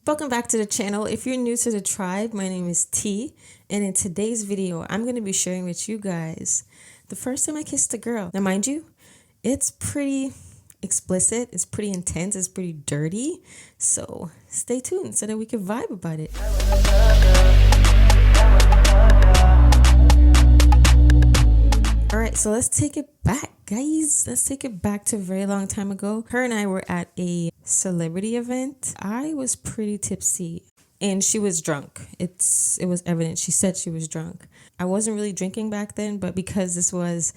Welcome back to the channel. If you're new to the tribe, my name is T, and in today's video, I'm going to be sharing with you guys the first time I kissed a girl. Now, mind you, it's pretty explicit, it's pretty intense, it's pretty dirty, so stay tuned so that we can vibe about it. All right, so let's take it back, guys. Let's take it back to a very long time ago. Her and I were at a celebrity event. I was pretty tipsy and she was drunk. It was evident. She said she was drunk. I wasn't really drinking back then, but because this was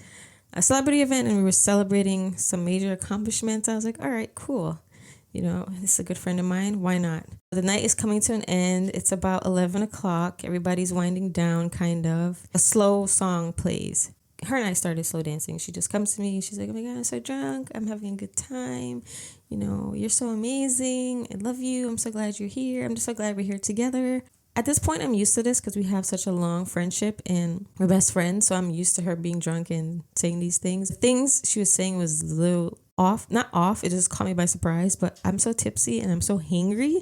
a celebrity event and we were celebrating some major accomplishments, I was like, all right, cool. You know, this is a good friend of mine. Why not? The night is coming to an end. It's about 11 o'clock. Everybody's winding down, kind of. A slow song plays. Her and I started slow dancing. She just comes to me. She's like, oh my God, I'm so drunk. I'm having a good time. You know, you're so amazing. I love you. I'm so glad you're here. I'm just so glad we're here together. At this point, I'm used to this because we have such a long friendship and we're best friends. So I'm used to her being drunk and saying these things. The things she was saying was a little off. Not off. It just caught me by surprise. But I'm so tipsy and I'm so hangry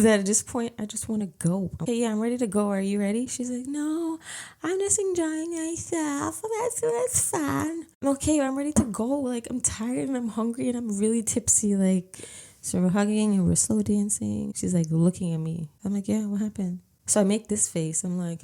that at this point, I just want to go. Okay, yeah, I'm ready to go. Are you ready? She's like, no, I'm just enjoying myself. That's fun. Okay, I'm ready to go. Like, I'm tired and I'm hungry and I'm really tipsy. Like, so we're hugging and we're slow dancing. She's like looking at me. I'm like, yeah, what happened? So I make this face. I'm like,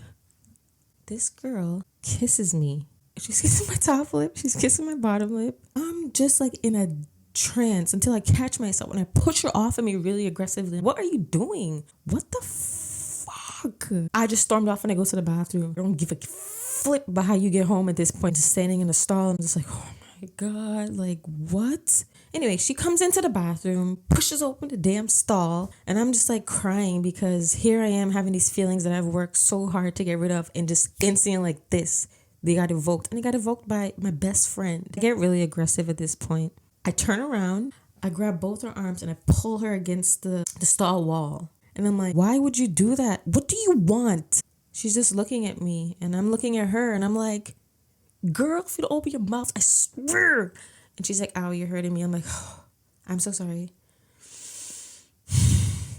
this girl kisses me. She's kissing my top lip. She's kissing my bottom lip. I'm just like in a trance until I catch myself and I push her off of me really aggressively. What are you doing? What the fuck? I just stormed off and I go to the bathroom. I don't give a flip about how you get home at this point. Just standing in the stall. I'm just like, oh my God, like what? Anyway, she comes into the bathroom, pushes open the damn stall, and I'm just like crying because here I am having these feelings that I've worked so hard to get rid of, and just instantly like this, they got evoked. And they got evoked by my best friend. I get really aggressive at this point. I turn around, I grab both her arms, and I pull her against the stall wall. And I'm like, why would you do that? What do you want? She's just looking at me, and I'm looking at her, and I'm like, girl, if you don't open your mouth, I swear. And she's like, ow, you're hurting me. I'm like, oh, I'm so sorry.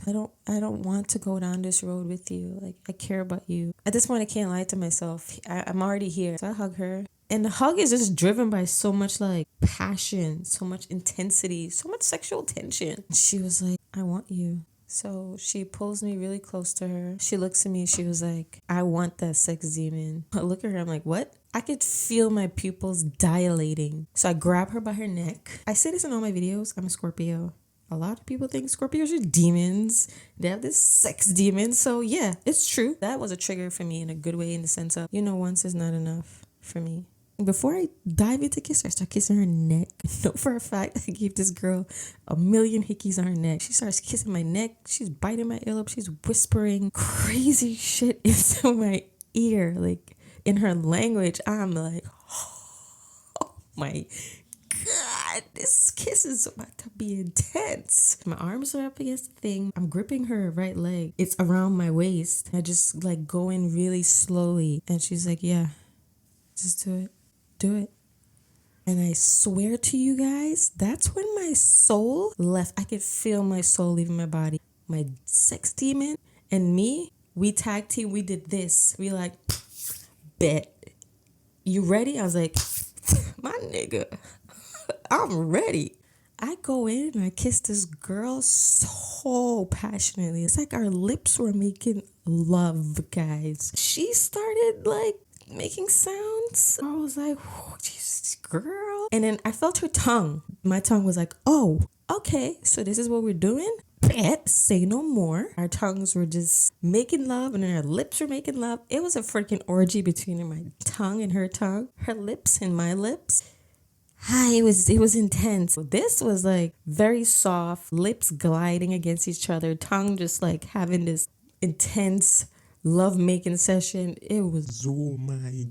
I don't want to go down this road with you. Like, I care about you. At this point, I can't lie to myself. I'm already here. So I hug her. And the hug is just driven by so much like passion, so much intensity, so much sexual tension. She was like, I want you. So she pulls me really close to her. She looks at me. She was like, I want that sex demon. I look at her. I'm like, what? I could feel my pupils dilating. So I grab her by her neck. I say this in all my videos. I'm a Scorpio. A lot of people think Scorpios are demons. They have this sex demon. So yeah, it's true. That was a trigger for me in a good way, in the sense of, you know, once is not enough for me. Before I dive into kiss her, I start kissing her neck. I know for a fact I gave this girl a million hickeys on her neck. She starts kissing my neck. She's biting my ear up. She's whispering crazy shit into my ear. Like, in her language, I'm like, oh my God, this kiss is about to be intense. My arms are up against the thing. I'm gripping her right leg. It's around my waist. I just like go in really slowly. And she's like, yeah, just do it. Do it. And I swear to you guys, that's when my soul left. I could feel my soul leaving my body. My sex demon and me, we tag team. We did this. We like, bet. You ready? I was like, my nigga, I'm ready. I go in and I kiss this girl so passionately. It's like our lips were making love, guys. She started like making sounds. I was like, oh, Jesus, girl. And then I felt her tongue. My tongue was like, oh, okay, so this is what we're doing? Bet, say no more. Our tongues were just making love and then our lips were making love. It was a freaking orgy between my tongue and her tongue, her lips and my lips. It was intense. This was like very soft, lips gliding against each other, tongue just like having this intense love-making session. It was, oh my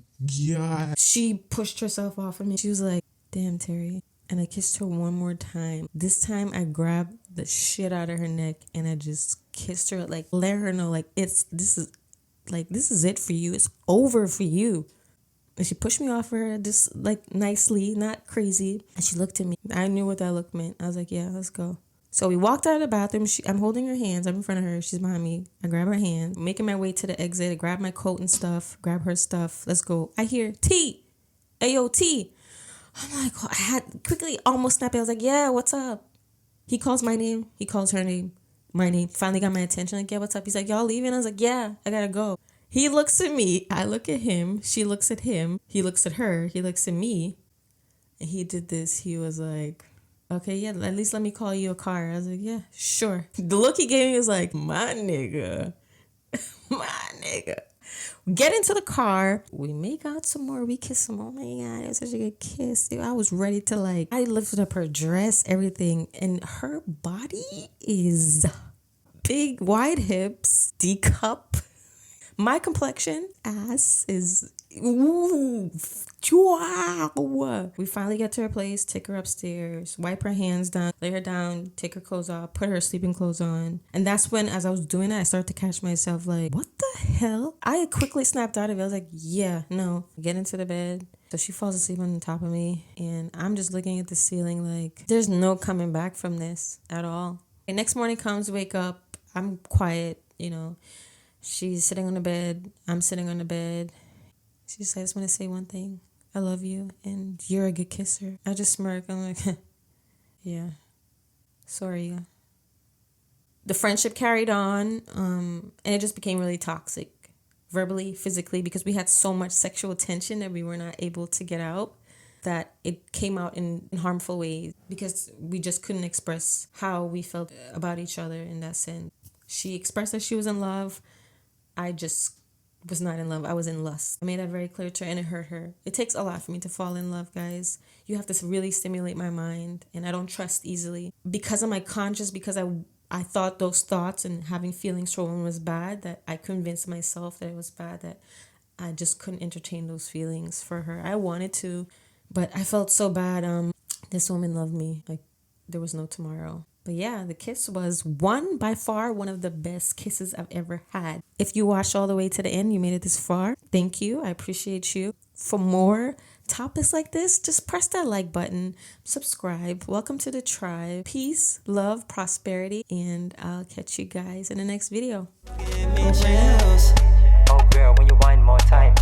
God. She pushed herself off of me. She was like, damn, Terry. And I kissed her one more time. This time I grabbed the shit out of her neck and I just kissed her, like let her know like this is it for you. It's over for you. And she pushed me off her just like nicely, not crazy. And she looked at me. I knew what that look meant. I was like, yeah, let's go. So we walked out of the bathroom. I'm holding her hands. I'm in front of her. She's behind me. I grab her hand, making my way to the exit. I grab my coat and stuff, grab her stuff. Let's go. I hear T. Ayo, T. I'm like, oh, I had quickly almost snapped. I was like, yeah, what's up? He calls my name. He calls her name. My name. Finally got my attention. Like, yeah, what's up? He's like, y'all leaving? I was like, yeah, I gotta go. He looks at me. I look at him. She looks at him. He looks at her. He looks at me. And he did this. He was like, okay, yeah, at least let me call you a car. I was like, yeah, sure. The look he gave me was like, my nigga. My nigga. Get into the car. We make out some more. We kiss some more. Oh my God, it was such a good kiss. Dude, I was ready to I lifted up her dress, everything. And her body is big, wide hips, D cup. My complexion, ass is, ooh, wow. We finally get to her place, take her upstairs, wipe her hands down, lay her down, take her clothes off, put her sleeping clothes on. And that's when, as I was doing that, I started to catch myself like, what the hell? I quickly snapped out of it. I was like, yeah, no, get into the bed. So she falls asleep on top of me. And I'm just looking at the ceiling like, there's no coming back from this at all. And next morning comes, wake up, I'm quiet, She's sitting on the bed. I'm sitting on the bed. She just said, I just want to say one thing. I love you, and you're a good kisser. I just smirk. I'm like, yeah, sorry. The friendship carried on, and it just became really toxic, verbally, physically, because we had so much sexual tension that we were not able to get out, that it came out in harmful ways because we just couldn't express how we felt about each other in that sense. She expressed that she was in love. I just was not in love. I was in lust. I made that very clear to her, and it hurt her. It takes a lot for me to fall in love, guys. You have to really stimulate my mind, and I don't trust easily. Because of my conscience, because I thought those thoughts and having feelings for women was bad, that I convinced myself that it was bad, that I just couldn't entertain those feelings for her. I wanted to, but I felt so bad. This woman loved me. Like, there was no tomorrow. But yeah, the kiss was by far one of the best kisses I've ever had. If you watched all the way to the end, you made it this far, thank you. I appreciate you. For more topics like this, just press that like button, subscribe. Welcome to the tribe. Peace, love, prosperity, and I'll catch you guys in the next video. Oh girl, when you whine more time,